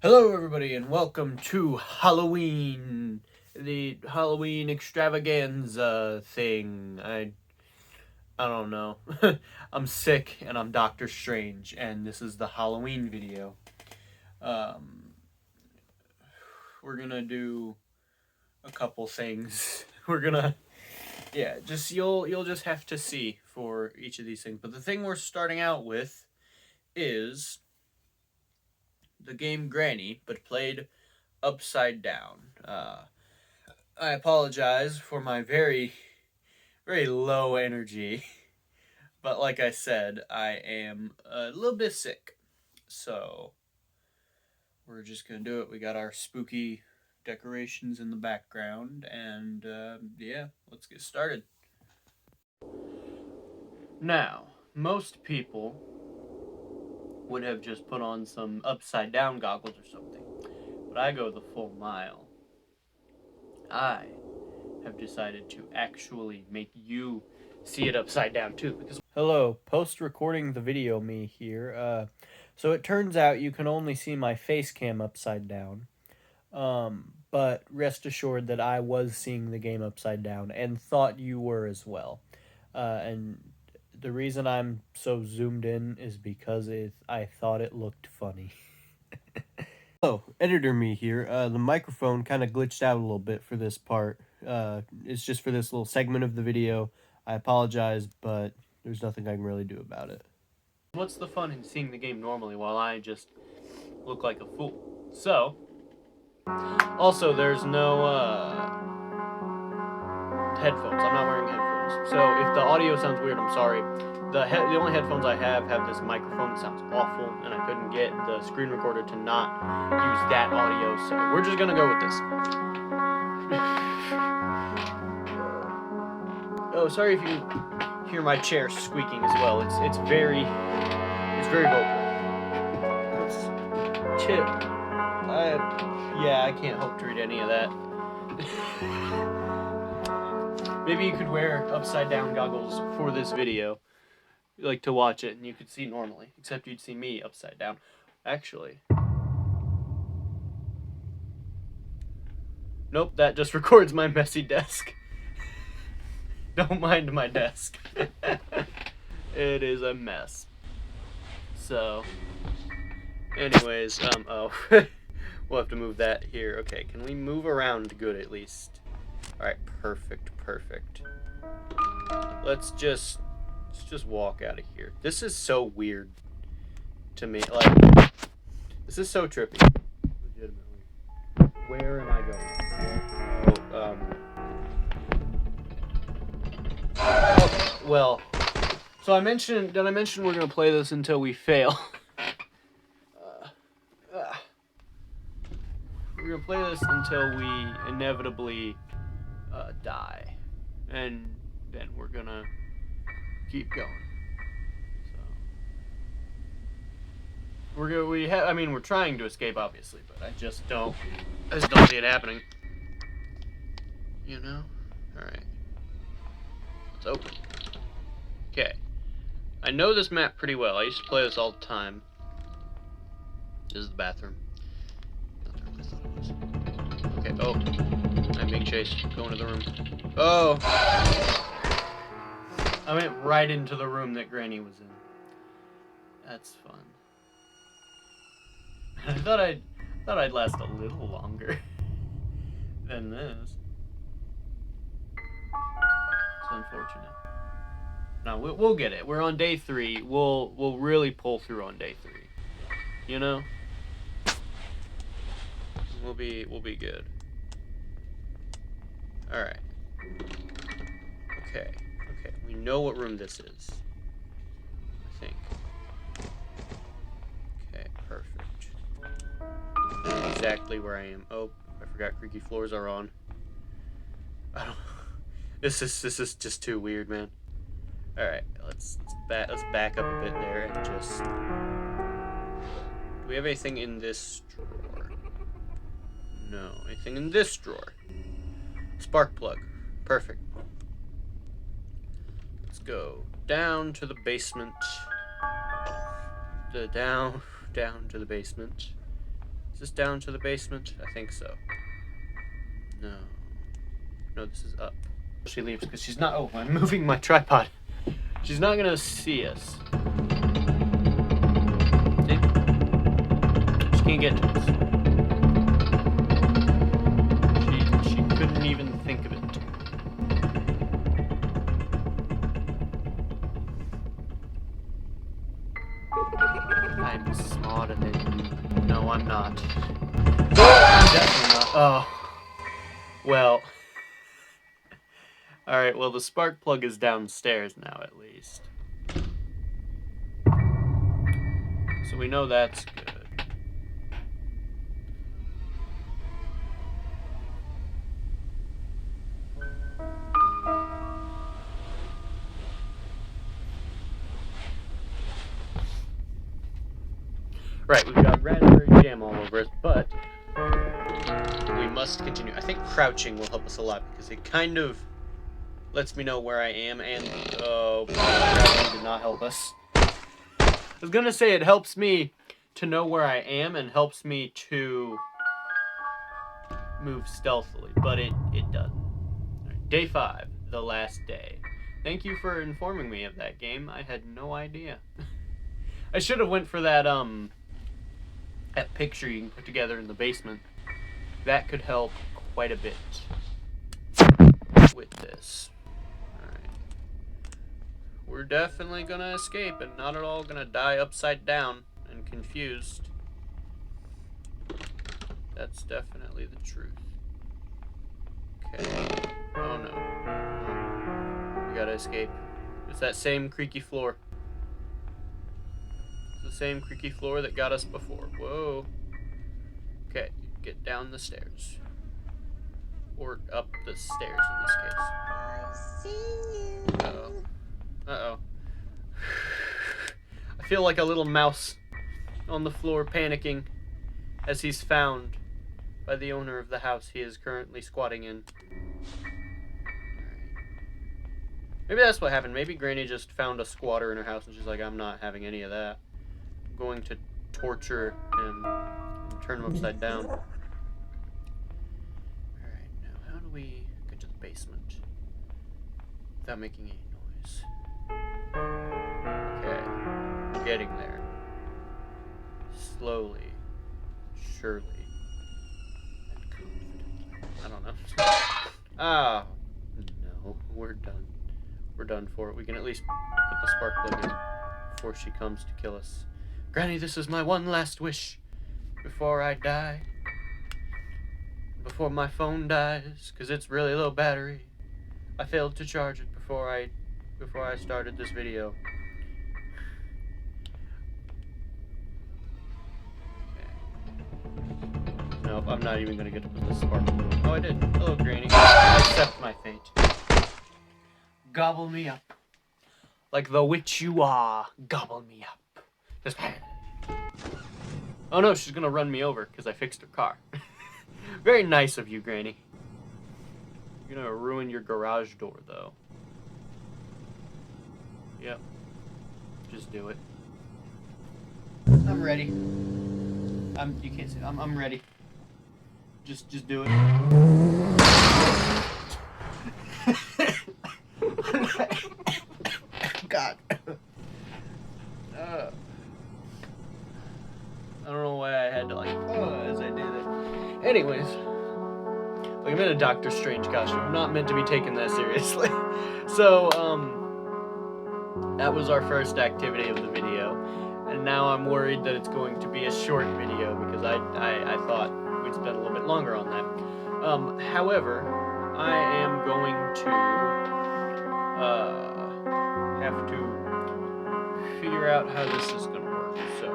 Hello everybody and welcome to Halloween, the Halloween extravaganza thing. I don't know. I'm sick and I'm Doctor Strange and this is the Halloween video. We're gonna do a couple things. You'll just have to see for each of these things. But the thing we're starting out with is the game Granny, but played upside down. I apologize for my very, very low energy, but like I said, I am a little bit sick, so we're just gonna do it. We got our spooky decorations in the background, and yeah, let's get started. Now, most people would have just put on some upside down goggles or something, but I go the full mile. I have decided to actually make you see it upside down too. Because hello, post recording the video me here. So it turns out you can only see my face cam upside down. But rest assured that I was seeing the game upside down and thought you were as well. And the reason I'm so zoomed in is because I thought it looked funny. Hello, editor me here. The microphone kind of glitched out a little bit for this part. It's just for this little segment of the video. I apologize, but there's nothing I can really do about it. What's the fun in seeing the game normally while I just look like a fool? So, also there's no headphones. I'm not wearing headphones. So if the audio sounds weird, I'm sorry. The only headphones I have this microphone that sounds awful, and I couldn't get the screen recorder to not use that audio, so we're just gonna go with this. Oh, sorry if you hear my chair squeaking as well. It's very vocal. Let's chill. I can't hope to read any of that. Maybe you could wear upside down goggles for this video, like to watch it, and you could see normally, except you'd see me upside down. Actually, nope, that just records my messy desk. Don't mind my desk. It is a mess. So, anyways, we'll have to move that here. Okay, can we move around good at least? Alright, perfect. Let's just walk out of here. This is so weird to me. Like, this is so trippy. Legitimately. Where am I going? Well, so did I mention we're gonna play this until we fail? We're gonna play this until we inevitably die, and then we're gonna keep going. So we're trying to escape, obviously, but I just don't see it happening. You know? All right. It's open. Okay. I know this map pretty well. I used to play this all the time. This is the bathroom. Okay, oh. I'm being chased. Go into the room. Oh! I went right into the room that Granny was in. That's fun. I thought I'd last a little longer than this. It's unfortunate. No, we'll get it. We're on day 3. We'll really pull through on day 3. You know? We'll be good. All right. Okay. We know what room this is. I think. Okay, perfect. Exactly where I am. Oh, I forgot creaky floors are on. I don't. This is just too weird, man. All right, let's back up a bit there and just. Do we have anything in this drawer? No. Anything in this drawer? Spark plug. Perfect. Let's go down to the basement. Down to the basement. Is this down to the basement? I think so. No. No, this is up. She leaves because she's not... Oh, I'm moving my tripod. She's not gonna see us. See? She can't get to us. She couldn't even think of it. I'm smarter than you. No, I'm not. I'm definitely not. Oh. Well. Alright, well, the spark plug is downstairs now, at least. So we know that's good. Right, we've got raspberry jam all over us, but we must continue. I think crouching will help us a lot because it kind of lets me know where I am, and crouching did not help us. I was gonna say it helps me to know where I am and helps me to move stealthily, but it doesn't. Right, day 5, the last day. Thank you for informing me of that game. I had no idea. I should have went for that that picture you can put together in the basement. That could help quite a bit with this. Alright. We're definitely gonna escape and not at all gonna die upside down and confused. That's definitely the truth. Okay. Oh no. We gotta escape. It's that same creaky floor. It's the same creaky floor that got us before. Whoa. Okay, get down the stairs. Or up the stairs in this case. I see you. Uh-oh. Uh-oh. I feel like a little mouse on the floor panicking as he's found by the owner of the house he is currently squatting in. Maybe that's what happened. Maybe Granny just found a squatter in her house and she's like, I'm not having any of that. I'm going to torture him and turn him upside down. Alright, now how do we get to the basement without making any noise? Okay, I'm getting there. Slowly, surely, and confidently. I don't know. Ah, no, we're done. We're done for it. We can at least put the spark plug in before she comes to kill us. Granny, this is my one last wish before I die. Before my phone dies, because it's really low battery. I failed to charge it before I started this video. Nope, I'm not even gonna get to put the spark plug. Oh, I did. Hello, Granny. I accept my fate. Gobble me up. Like the witch you are, gobble me up. Just... Oh no, she's gonna run me over because I fixed her car. Very nice of you, Granny. You're gonna ruin your garage door, though. Yep. Just do it. I'm ready. You can't see. I'm ready. Just do it. God. I don't know why I had to as I did it. Anyways, like I'm in a Doctor Strange costume. I'm not meant to be taken that seriously. So that was our first activity of the video, and now I'm worried that it's going to be a short video because I thought we'd spend a little bit longer on that. However, I am going to have to figure out how this is going to work. So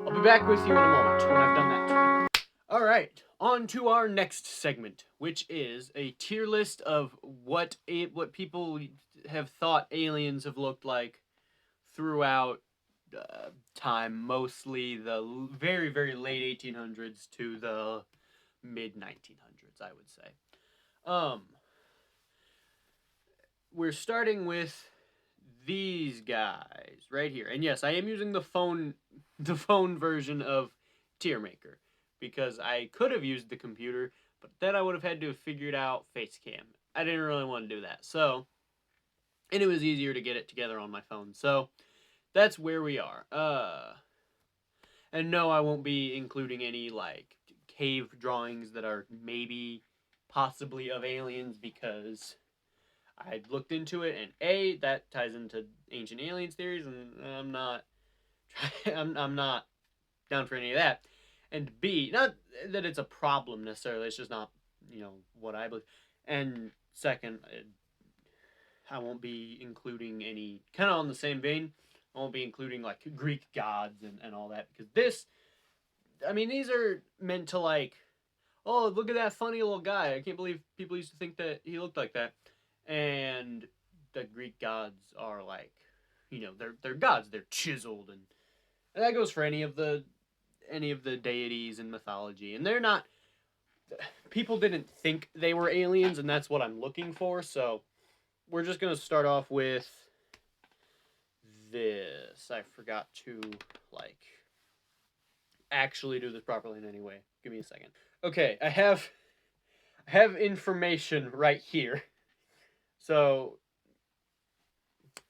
I'll be back with you in a moment when I've done that. All right, on to our next segment, which is a tier list of what people have thought aliens have looked like throughout time, mostly the very, very late 1800s to the mid 1900s, I would say. We're starting with these guys right here, and yes, I am using the phone version of Tier Maker. because I could have used the computer, but then I would have had to have figured out face cam. I didn't really want to do that. So, and it was easier to get it together on my phone. So, that's where we are. And no, I won't be including any like cave drawings that are maybe possibly of aliens because I looked into it and A, that ties into ancient aliens theories and I'm not I'm not down for any of that. And B, not that it's a problem necessarily, it's just not, what I believe. And second, I won't be including any, kind of on the same vein, I won't be including like Greek gods and all that because these are meant to like, oh, look at that funny little guy. I can't believe people used to think that he looked like that. And the Greek gods are like, they're gods. They're chiseled, and that goes for any of the deities in mythology. And they're not. People didn't think they were aliens, and that's what I'm looking for. So we're just gonna start off with this. I forgot to like actually do this properly in any way. Give me a second. Okay, I have information right here. So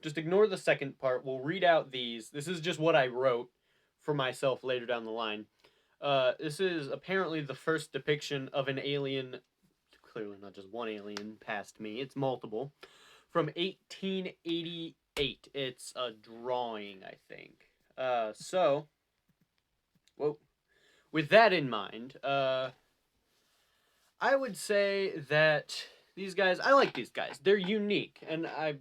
just ignore the second part. We'll read out these. This is just what I wrote for myself later down the line. This is apparently the first depiction of an alien, clearly not just one alien past me, it's multiple, from 1888. It's a drawing, I think. So, whoa. With that in mind, I would say that these guys, I like these guys. They're unique, and I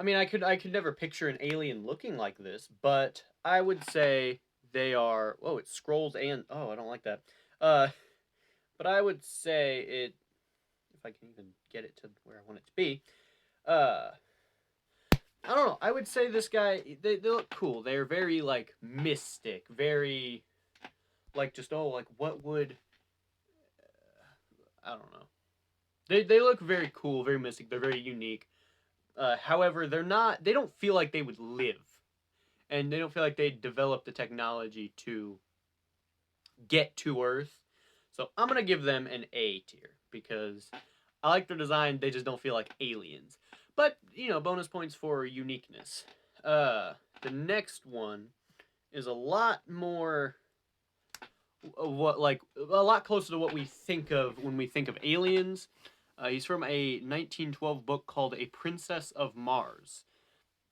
mean, I could never picture an alien looking like this, but I would say they are. Whoa, it scrolls and I don't like that. Uh, but I would say it, if I can even get it to where I want it to be. Uh, I don't know. I would say this guy. They look cool. They're very like mystic, very like just like what would I don't know. They look very cool, very mystic. They're very unique. However, they're not. They don't feel like they would live, and they don't feel like they developed the technology to get to Earth. So I'm gonna give them an A tier because I like their design. They just don't feel like aliens. But bonus points for uniqueness. The next one is a lot more what like a lot closer to what we think of when we think of aliens. He's from a 1912 book called A Princess of Mars.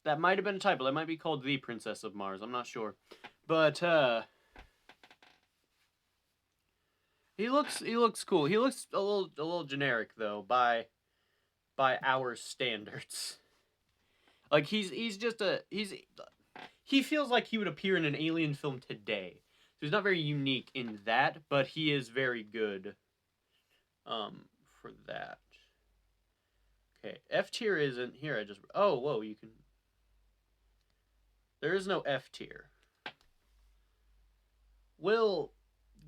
That might have been a typo. That might be called The Princess of Mars. I'm not sure. But he looks cool. He looks a little generic though by our standards. Like he feels like he would appear in an alien film today. So he's not very unique in that, but he is very good for that. Okay, F tier isn't here. Whoa, you can. There is no F tier. We'll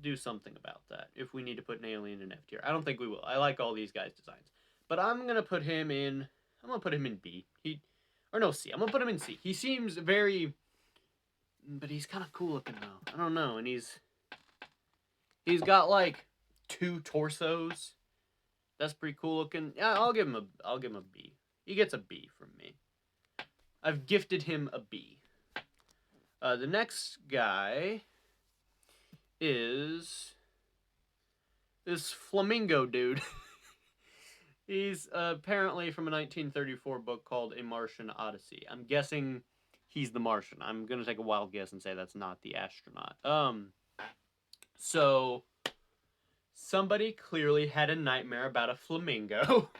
do something about that if we need to put an alien in F tier. I don't think we will. I like all these guys' designs, but I'm gonna put him in. I'm gonna put him in B. Or no, C. I'm gonna put him in C. He seems very, but he's kind of cool looking though. I don't know, and he's got like two torsos. That's pretty cool looking. Yeah, I'll give him a B. He gets a B from me. I've gifted him a B. The next guy is this flamingo dude. He's apparently from a 1934 book called A Martian Odyssey. I'm guessing he's the Martian. I'm gonna take a wild guess and say that's not the astronaut. So somebody clearly had a nightmare about a flamingo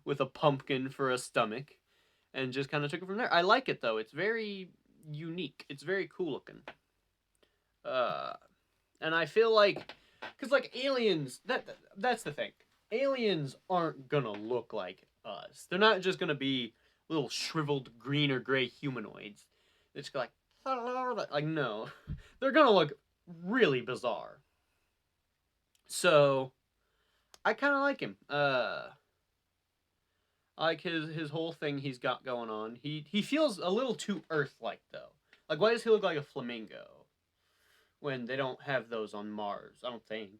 with a pumpkin for a stomach, and just kind of took it from there. I like it though. It's very unique. It's very cool looking. And I feel like, cause like aliens, that's the thing. Aliens aren't gonna look like us. They're not just gonna be little shriveled green or gray humanoids. They're just like no, they're gonna look really bizarre. So I kind of like him. I like his whole thing he's got going on. He feels a little too Earth like though. Like why does he look like a flamingo? when they don't have those on Mars. I don't think.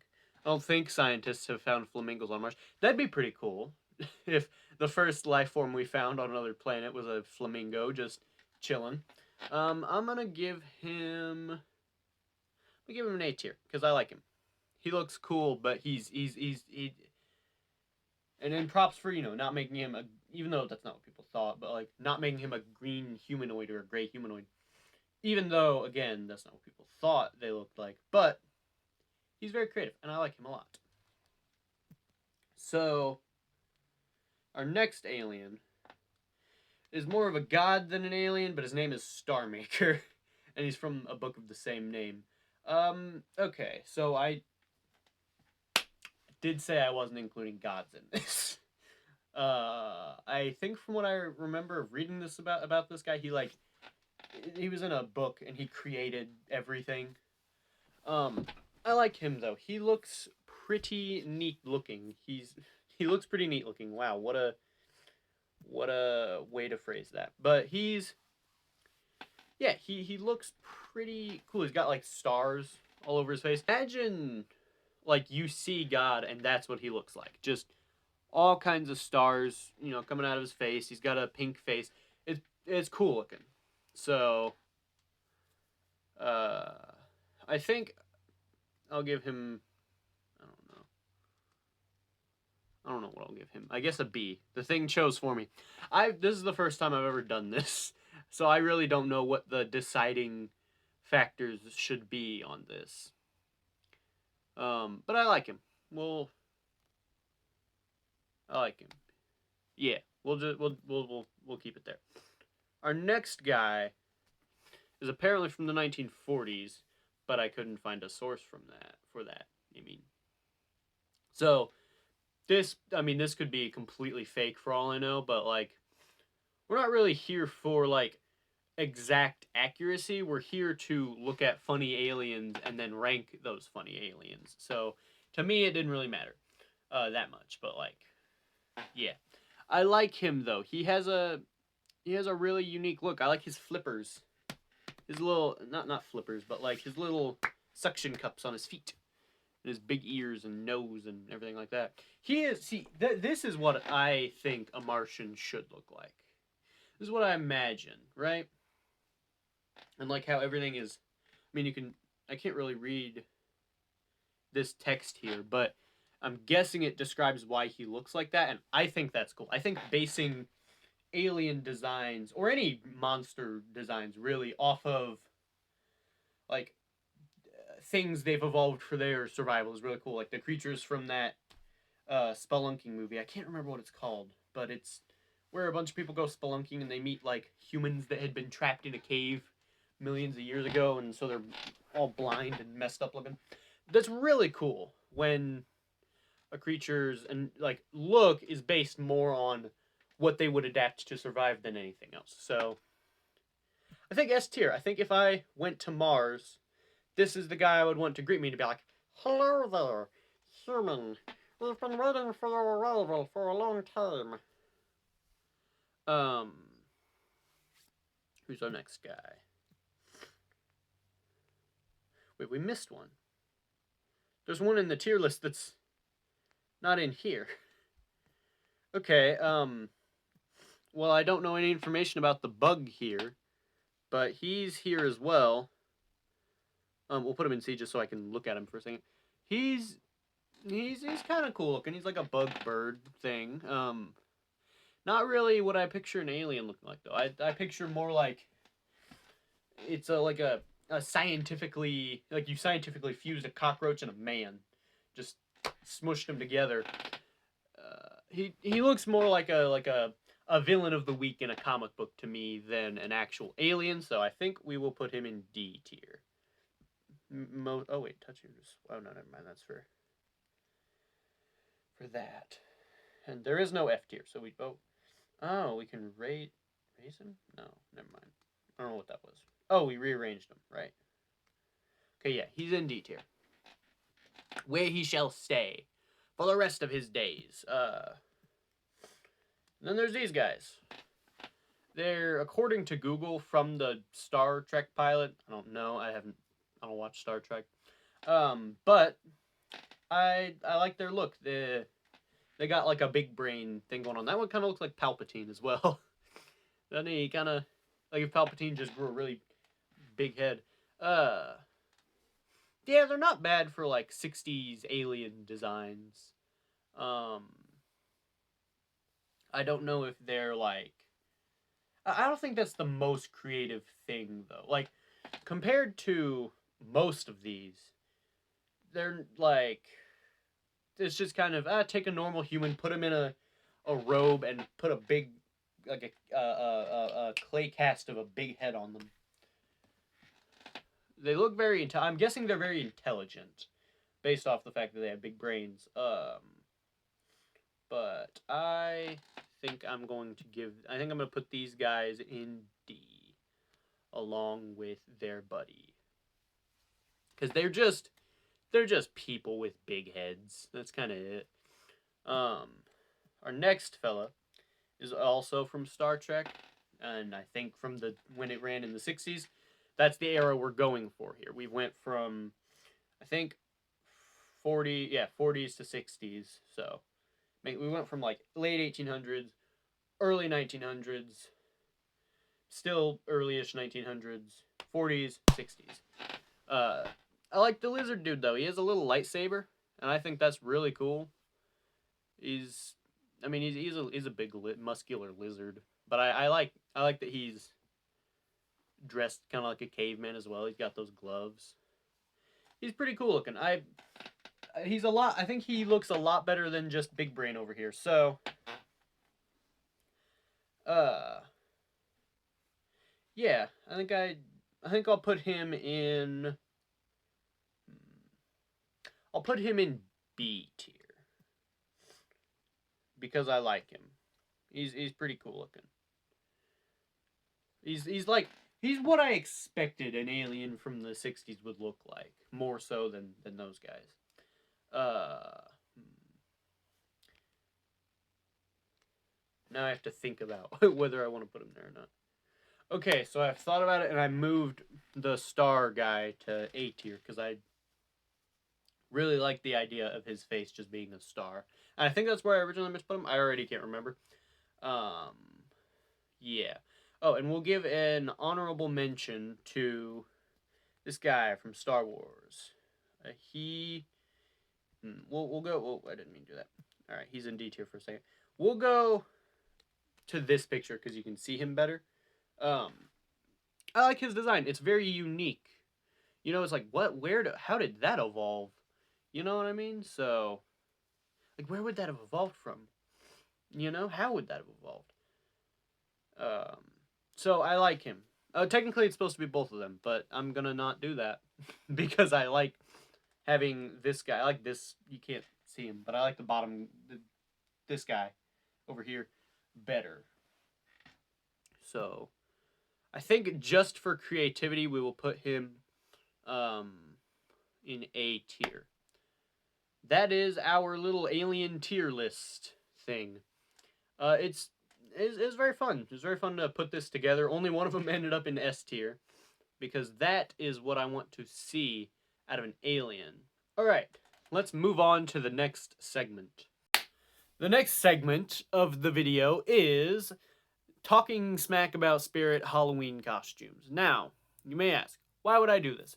I don't think scientists have found flamingos on Mars. That'd be pretty cool if the first life form we found on another planet was a flamingo just chilling. I'm gonna give him. I give him an A tier because I like him. He looks cool, but he. And then props for not making him a, even though that's not what people thought, but like not making him a green humanoid or a gray humanoid. Even though again that's not what people thought they looked like, but he's very creative and I like him a lot. So our next alien is more of a god than an alien, but his name is Starmaker, and he's from a book of the same name. Okay, so I did say I wasn't including gods in this. I think from what I remember of reading this about this guy, he was in a book and he created everything. I like him though. He looks pretty neat looking. He looks pretty neat looking. Wow, what a way to phrase that. But he looks pretty cool. He's got like stars all over his face. Imagine like you see God and that's what he looks like. Just all kinds of stars, coming out of his face. He's got a pink face. It's cool looking. So, uh, I think I'll give him. I don't know. I don't know what I'll give him. I guess a B. The thing chose for me. This is the first time I've ever done this, so I really don't know what the deciding factors should be on this. But I like him. I like him. Yeah, we'll keep it there. Our next guy is apparently from the 1940s, but I couldn't find a source for that. I mean, so this could be completely fake for all I know, but like we're not really here for like exact accuracy. We're here to look at funny aliens and then rank those funny aliens. So to me, it didn't really matter that much, but like yeah, I like him though. He has a really unique look. I like his flippers. His little not flippers, but like his little suction cups on his feet. And his big ears and nose and everything like that. This is what I think a Martian should look like. This is what I imagine, right? And like how everything is I mean I can't really read this text here, but I'm guessing it describes why he looks like that, and I think that's cool. I think basing alien designs or any monster designs really off of like things they've evolved for their survival is really cool. Like the creatures from that spelunking movie. I can't remember what it's called, but it's where a bunch of people go spelunking and they meet like humans that had been trapped in a cave millions of years ago, and so they're all blind and messed up looking. That's really cool when a creature's and like look is based more on what they would adapt to survive than anything else. So I think S tier. I think if I went to Mars, this is the guy I would want to greet me to be like, "Hello there, human. We've been waiting for your arrival for a long time." Um, who's our next guy? Wait, we missed one. There's one in the tier list that's not in here. Okay, well, I don't know any information about the bug here, but he's here as well. We'll put him in C just so I can look at him for a second. He's kind of cool looking. He's like a bug bird thing. Not really what I picture an alien looking like though. I picture more like it's like a scientifically like you scientifically fused a cockroach and a man, just smushed them together. He looks more like a villain of the week in a comic book to me than an actual alien. So I think we will put him in D tier. Oh wait, touching. Oh no, never mind. That's for that. And there is no F tier, so we we can raise him. No, never mind. I don't know what that was. Oh, we rearranged him, right? Okay, yeah, he's in D tier, where he shall stay for the rest of his days. And then there's these guys. They're according to Google from the Star Trek pilot. I don't know. I haven't I don't watch Star Trek. But I like their look. They got like a big brain thing going on. That one kind of looks like Palpatine as well. Doesn't he? Kind of like if Palpatine just grew a really big head. Uh, yeah, they're not bad for like '60s alien designs. Um, I don't know if they're like. I don't think that's the most creative thing though. Like compared to most of these, they're like it's just kind of take a normal human, put him in a robe, and put a big like a clay cast of a big head on them. They look very. I'm guessing they're very intelligent, based off the fact that they have big brains. But I think I'm going to give. I think I'm going to put these guys in D, along with their buddy, because they're just people with big heads. That's kind of it. Um, our next fella is also from Star Trek, and I think from the when it ran in the '60s. That's the era we're going for here. We went from I think 40s to '60s. So we went from like late 1800s, early 1900s, still early-ish 1900s, 40s, '60s. Uh, I like the lizard dude though. He has a little lightsaber, and I think that's really cool. He's, I mean, he's a big muscular lizard, but I like that he's dressed kind of like a caveman as well. He's got those gloves. He's pretty cool looking. He's a lot. I think he looks a lot better than just Big Brain over here. So, uh, yeah, I think I'll put him in. I'll put him in B tier because I like him. He's pretty cool looking. He's like he's what I expected an alien from the '60s would look like, more so than those guys. Uh, Now I have to think about whether I want to put him there or not. Okay, so I've thought about it and I moved the star guy to A tier because I really like the idea of his face just being a star. And I think that's where I originally meant to put him. I already can't remember. Um, yeah. Oh, and we'll give an honorable mention to this guy from Star Wars. He. We'll go. Well, I didn't mean to do that. All right, he's in D tier for a second. We'll go to this picture because you can see him better. Um, I like his design. It's very unique. You know, it's like how did that evolve? You know what I mean? So, like, where would that have evolved from? You know, how would that have evolved? Um, so I like him. Technically, it's supposed to be both of them, but I'm gonna not do that because I like having this guy. I like this. You can't see him, but I like the bottom. This guy over here better. So I think just for creativity, we will put him um, in A tier. That is our little alien tier list thing. It's very fun. It's very fun to put this together. Only one of them ended up in S tier because that is what I want to see out of an alien. All right, let's move on to the next segment. The next segment of the video is talking smack about Spirit Halloween costumes. Now, you may ask, why would I do this?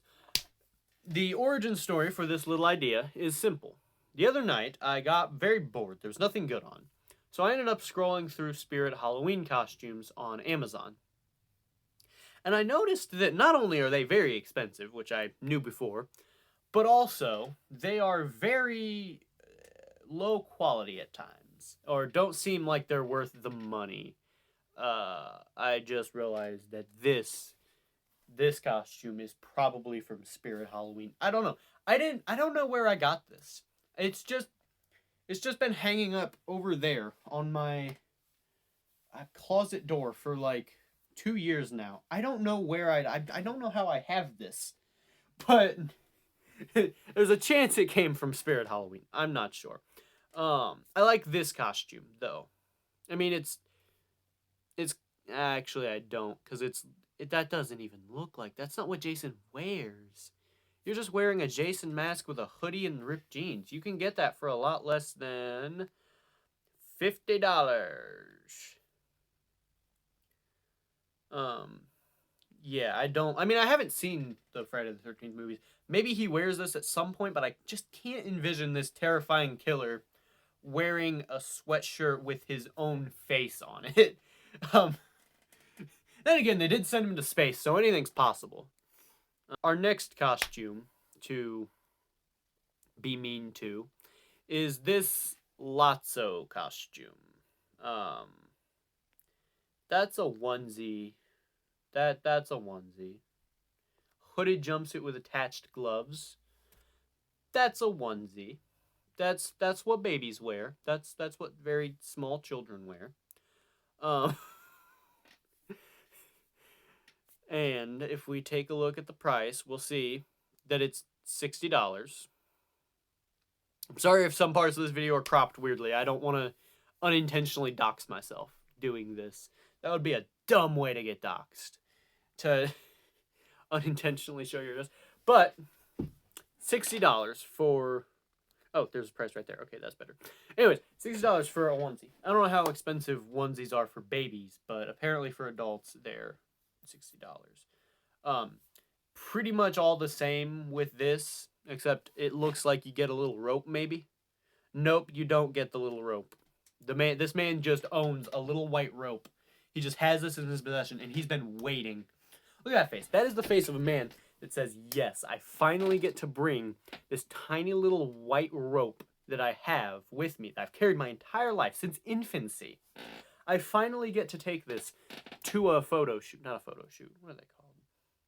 The origin story for this little idea is simple. The other night, I got very bored. There was nothing good on. So I ended up scrolling through Spirit Halloween costumes on Amazon. And I noticed that not only are they very expensive, which I knew before, but also they are very low quality at times, or don't seem like they're worth the money. I just realized that this costume is probably from Spirit Halloween. I don't know. I don't know where I got this. It's just been hanging up over there on my closet door for like 2 years now. I don't know where I don't know how I have this, but there's a chance it came from Spirit Halloween. I'm not sure. I like this costume though. I mean, it's actually I don't because that doesn't even look like that's not what Jason wears. You're just wearing a Jason mask with a hoodie and ripped jeans. You can get that for a lot less than $50. Um, yeah, I mean, I haven't seen the Friday the 13th movies. Maybe he wears this at some point, but I just can't envision this terrifying killer wearing a sweatshirt with his own face on it. Um, then again, they did send him to space, so anything's possible. Our next costume to be mean to is this Lotso costume. Um, that's a onesie. That's a onesie. Hooded jumpsuit with attached gloves. That's a onesie. That's what babies wear. That's what very small children wear. Um, and if we take a look at the price, we'll see that it's $60. I'm sorry if some parts of this video are cropped weirdly. I don't want to unintentionally dox myself doing this. That would be a dumb way to get doxed. To unintentionally show your address. But $60 for... Oh, there's a price right there. Okay, that's better. Anyways, $60 for a onesie. I don't know how expensive onesies are for babies, but apparently for adults, they're $60. Pretty much all the same with this, except it looks like you get a little rope, maybe. Nope, you don't get the little rope. This man just owns a little white rope. He just has this in his possession, and he's been waiting. Look at that face. That is the face of a man that says, yes, I finally get to bring this tiny little white rope that I have with me, that I've carried my entire life, since infancy. I finally get to take this to a photo shoot. Not a photo shoot. What are they called?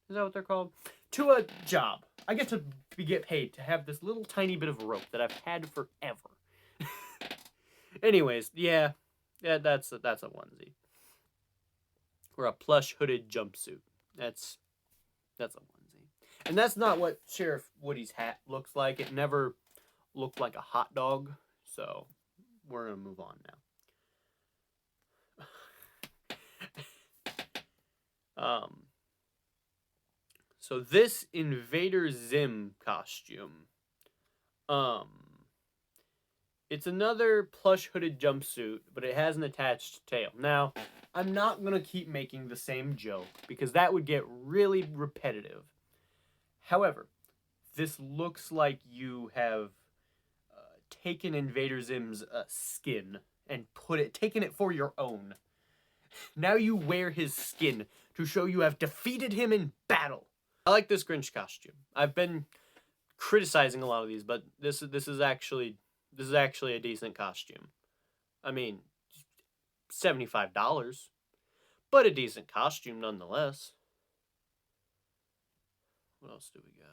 Is that what they're called? To a job. I get to get paid to have this little tiny bit of rope that I've had forever. Anyways, yeah, that's a onesie. Or a plush hooded jumpsuit. That's a onesie. And that's not what Sheriff Woody's hat looks like. It never looked like a hot dog. So we're gonna move on now. So this Invader Zim costume, it's another plush hooded jumpsuit, but it has an attached tail. Now, I'm not going to keep making the same joke because that would get really repetitive. However, this looks like you have taken Invader Zim's skin and taken it for your own. Now you wear his skin to show you have defeated him in battle. I like this Grinch costume. I've been criticizing a lot of these, but this is actually a decent costume. I mean, $75, but a decent costume nonetheless. What else do we got?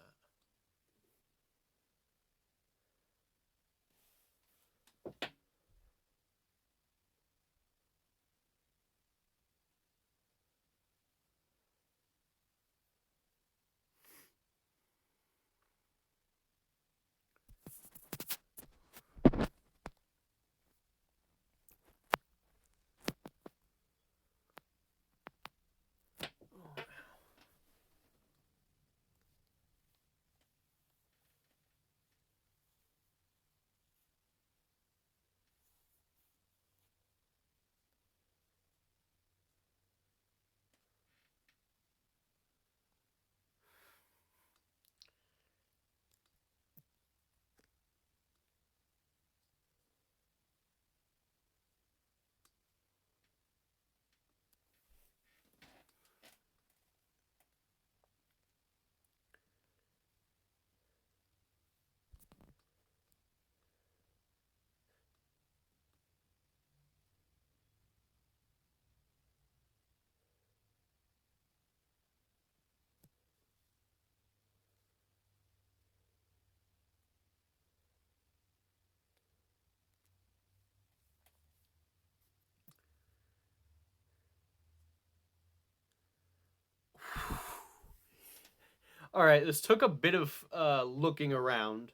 All right, this took a bit of looking around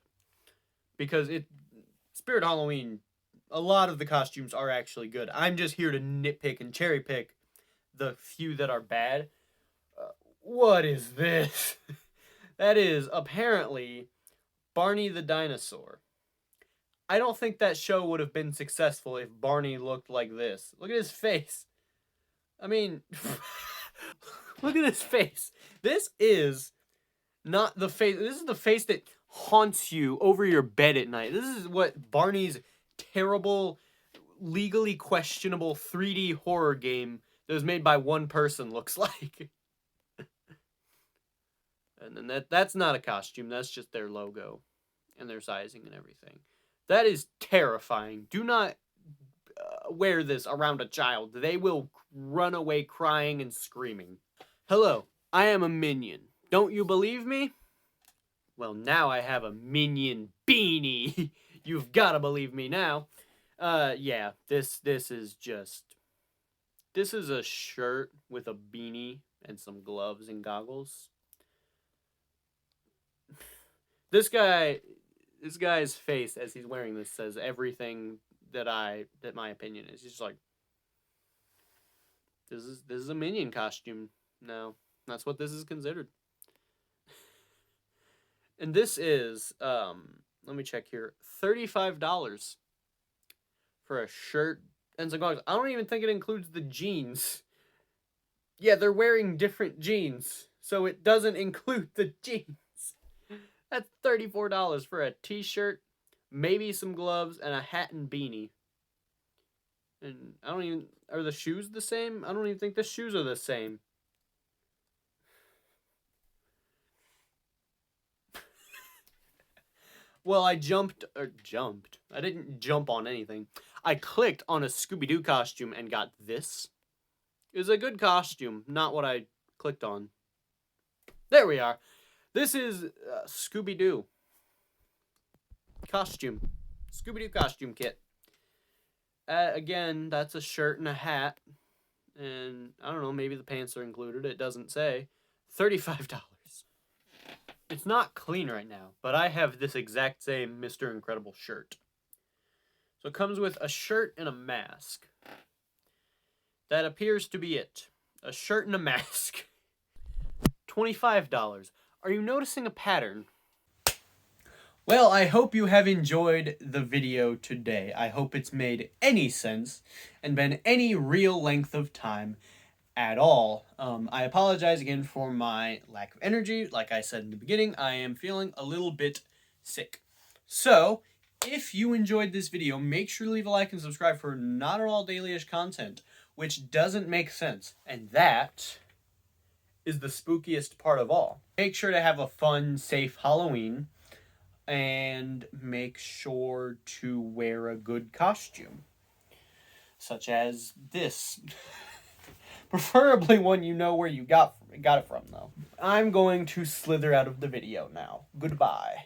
because Spirit Halloween, a lot of the costumes are actually good. I'm just here to nitpick and cherry pick the few that are bad. What is this? That is apparently Barney the dinosaur. I don't think that show would have been successful if Barney looked like this. Look at his face. I mean, look at his face. This is not the face. This is the face that haunts you over your bed at night. This is what Barney's terrible, legally questionable 3D horror game that was made by one person looks like. And then that's not a costume. That's just their logo and their sizing and everything. That is terrifying. Do not wear this around a child. They will run away crying and screaming. Hello, I am a minion. Don't you believe me? Well, now I have a minion beanie. You've got to believe me now. Yeah, this is just... This is a shirt with a beanie and some gloves and goggles. This guy's face as he's wearing this says everything that my opinion is. He's just like, this is a minion costume. No, that's what this is considered. And this is let me check here, $35 for a shirt and some goggles. I don't even think it includes the jeans. Yeah, they're wearing different jeans, so it doesn't include the jeans. That's $34 for a t-shirt, maybe some gloves, and a hat and beanie. And I don't even... Are the shoes the same? I don't even think the shoes are the same. Well, I jumped. I didn't jump on anything. I clicked on a Scooby-Doo costume and got this. It was a good costume, not what I clicked on. There we are. This is Scooby-Doo costume. Scooby-Doo costume kit. Again, that's a shirt and a hat. And I don't know, maybe the pants are included. It doesn't say. $35. It's not clean right now, but I have this exact same Mr. Incredible shirt. So it comes with a shirt and a mask. That appears to be it. A shirt and a mask. $25. Are you noticing a pattern? Well, I hope you have enjoyed the video today. I hope it's made any sense and been any real length of time at all. I apologize again for my lack of energy. Like I said in the beginning, I am feeling a little bit sick. So, if you enjoyed this video, make sure to leave a like and subscribe for not at all daily-ish content, which doesn't make sense. And that is the spookiest part of all. Make sure to have a fun, safe Halloween, and make sure to wear a good costume, such as this. Preferably one you know where you got it from, though. I'm going to slither out of the video now. Goodbye.